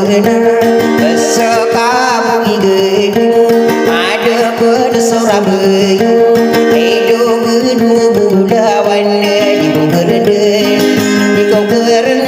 benar besok igedung ada ke Surabaya hidup gedung budawan di Bogerde di Bogerde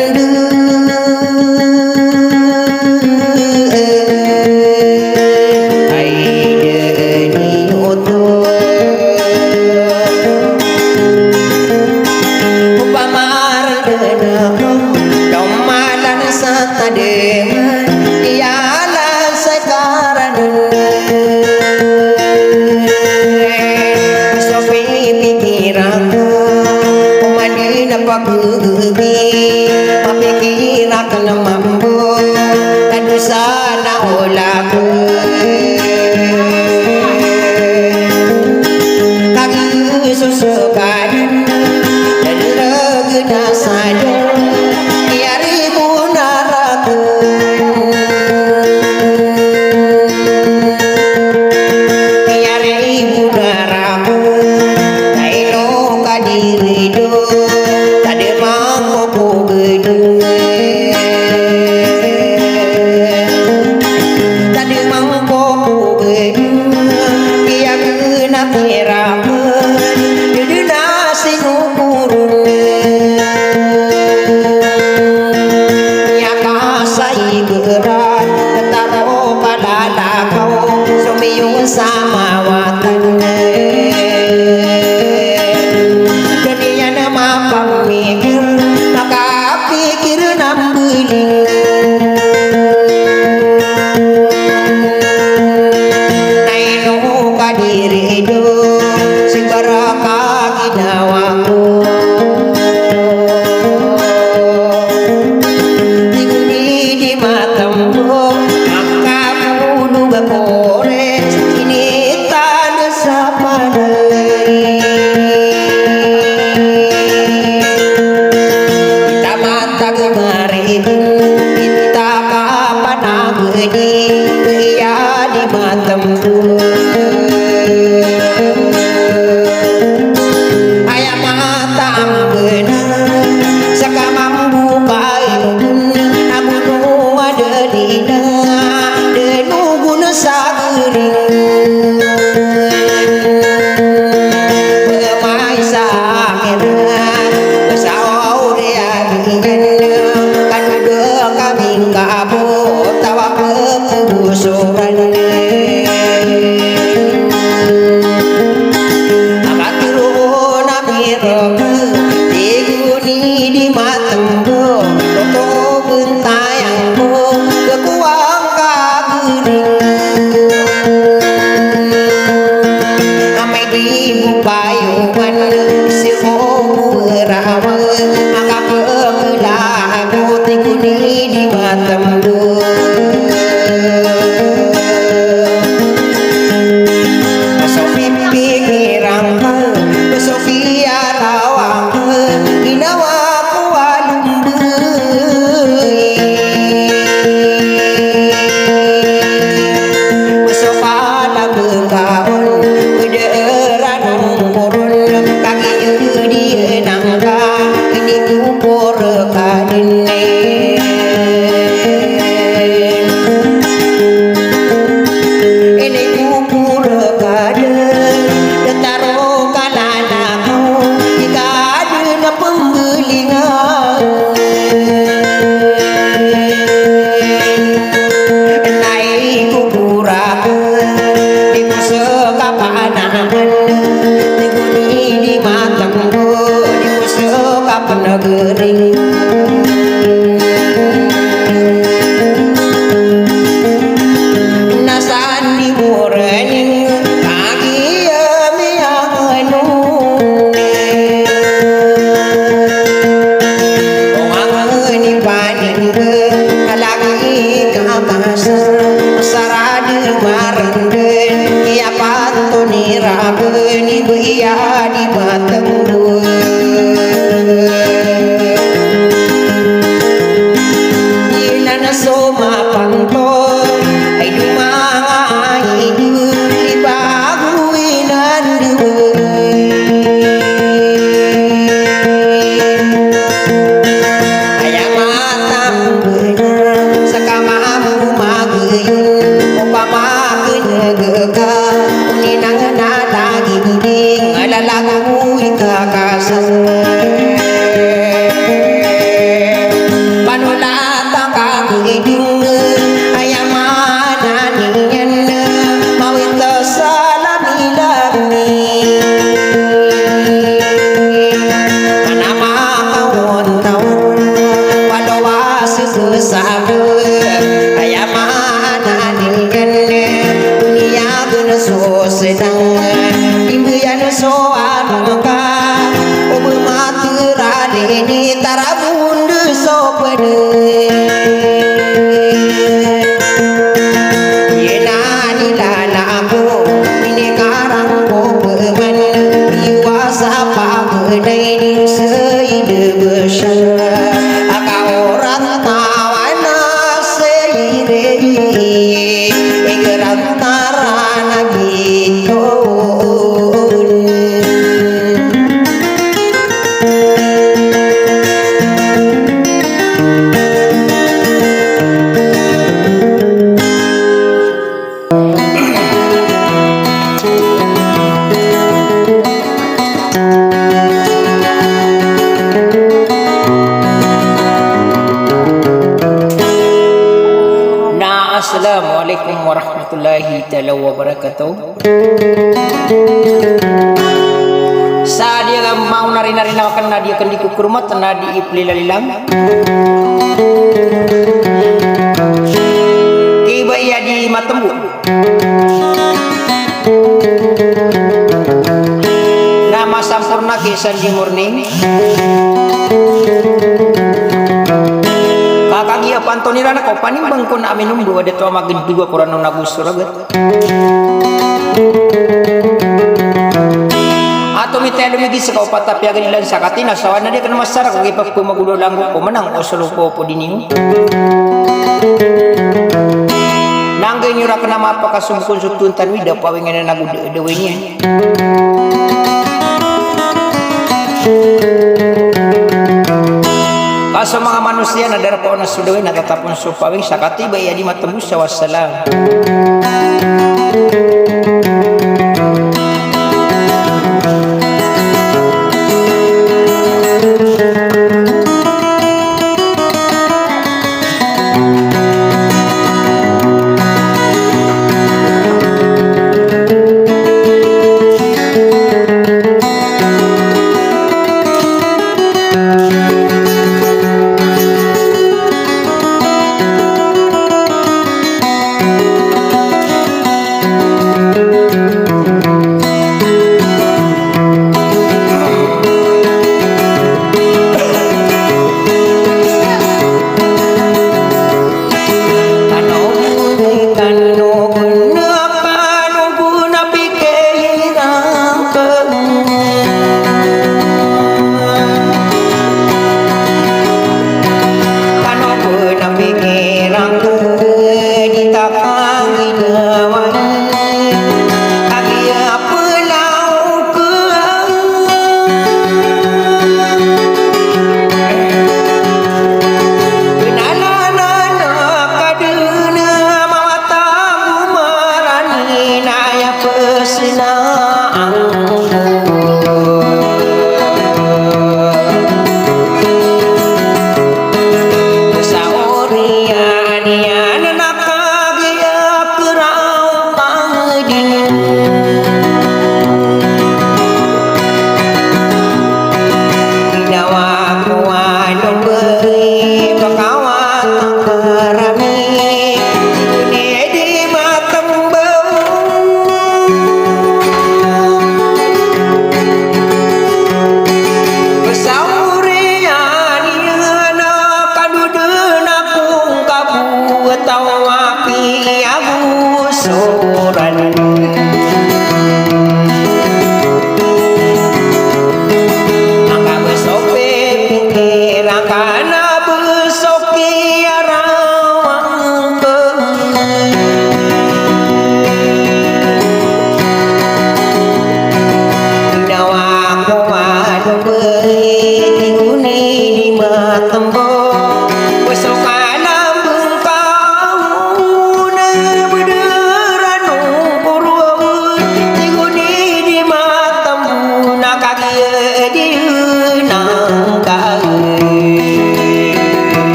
kamu magayun upama kinagaka ninang natagiging alalago ikakasan panulatang kakaging ayamanan niyan mawita sa lamilami anamakawan-tawan walawasi sabi ayamanan niyan niyagan susidang imbuyan soan ka ubumatirali ni tarabundu sopene yenani lalaku ini karang kopeman iwasa pabenai di seide besar aka orang tawana seire igerantara nagito Assalamualaikum warahmatullahi taala wabarakatuh. Sa dia mau nari-nari nawakan nadia kan dikukurmat nadi iplilalilang. Kiba iya di matembu. Nama sampurna kisan di murni. Kakak iya pantoni rana ko panimbang ko na aminum dua de to magin dua kurang nagus suragat. Ato mitelo migi sa kaupata piagan ilan sa katina sawana dia kan masara ko ipak ko magulo langgo ko menang o sulupo po diniu. Nanggay niyo ra kana mapakasumkon sutuntan wida pawingan na nagudewe niya. Kaso mga manusia na darapo na sudawin natatapon supawing sakati ba iya di matembus sa wassalam.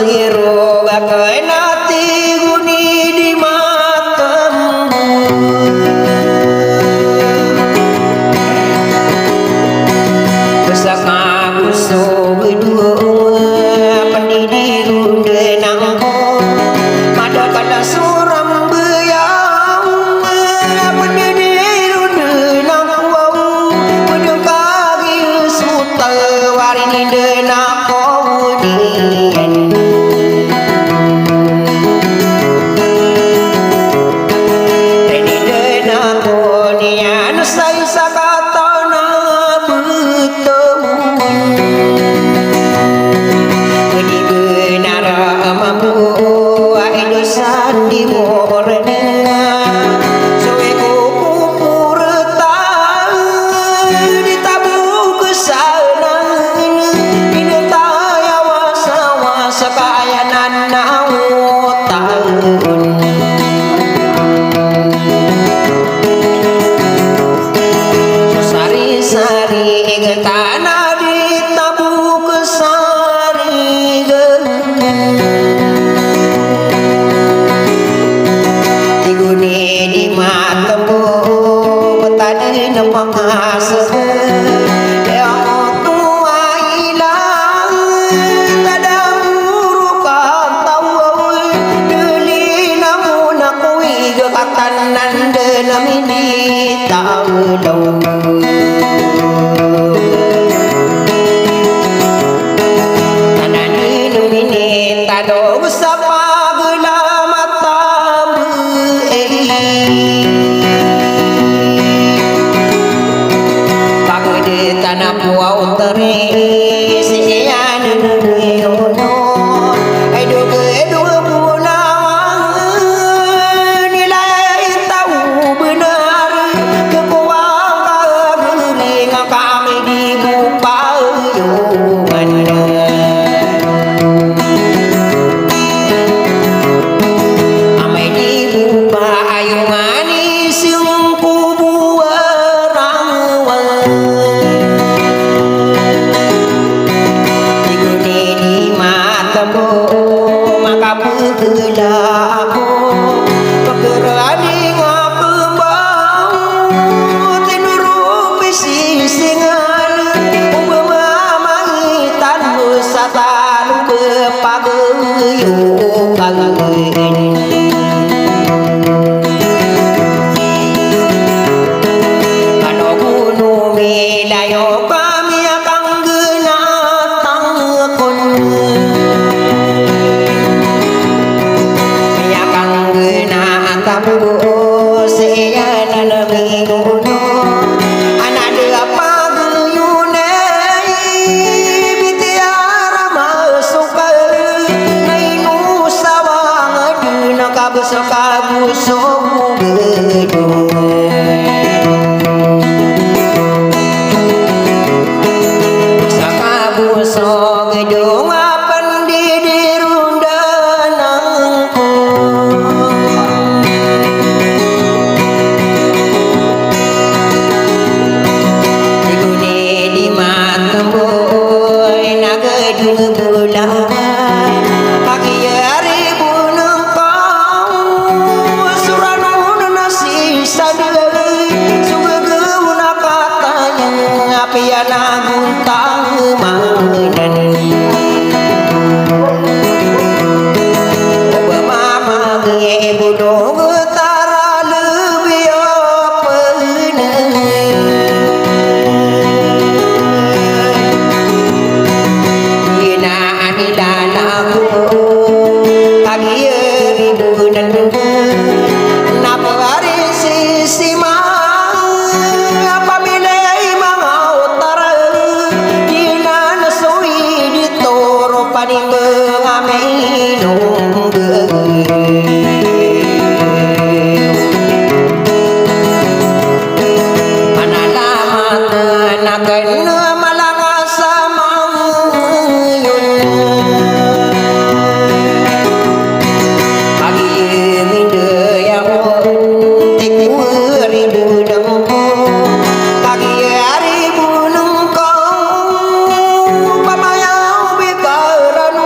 siro gakenati guni di matembu Besaka buso berdua pendidi rundenang Mada kada suram beyang pendidi rundenang Pada kagi suta warini denang kawunian Deni denang kawunian Say sakatana bertemu Budi benar mampu Aidosan di morena Soe kupur tak Ditabu kesana Ini taya wasa-wasa Kayanan tahun Sari-sari getana ditabu kesari Tiguni di matembu Betadi nempang asa Ya tua hilang Tada murukan tahu Deli namun aku Gekatanan dalam ini tahu Tanani lumini tado Usapa gula mata Pagode tanah puau teri Sian yono Edo pulang Nilai tahu benar Kekuang kagering Kami dibuka yungan Amai dibuka ayungan Isung kubu rawan Diguni di matamu Maka pegelaku Pegerani ngakembang Tinurupi sisingan Ubemamai tanu satalu Kepagayukan Kano gunung milayo kami akan genatang kun Akan genatang bu Seyanan minguno Anak dia pagayunay Bitiara masuk Nainu sawang Dina kabuso gedung Sakabuso gedung Pendidi rundanangku Diguni di matembu Nagedung bulan Pagi hari bunung kau Suranun nasi sadari Sugeguna katanya Piana guntang mainan Obama magi budung Getara lebih penuh Ina anidanaku Kagi ribu dan Napa hari sisi Apabila mga utara Dina nasui ditoro Paning mengamai nunggu Manalamat na gana malangasa mangyun Pagi mindayawon Tikuri budang Pagi hari bunung kau Pamayaw bikaran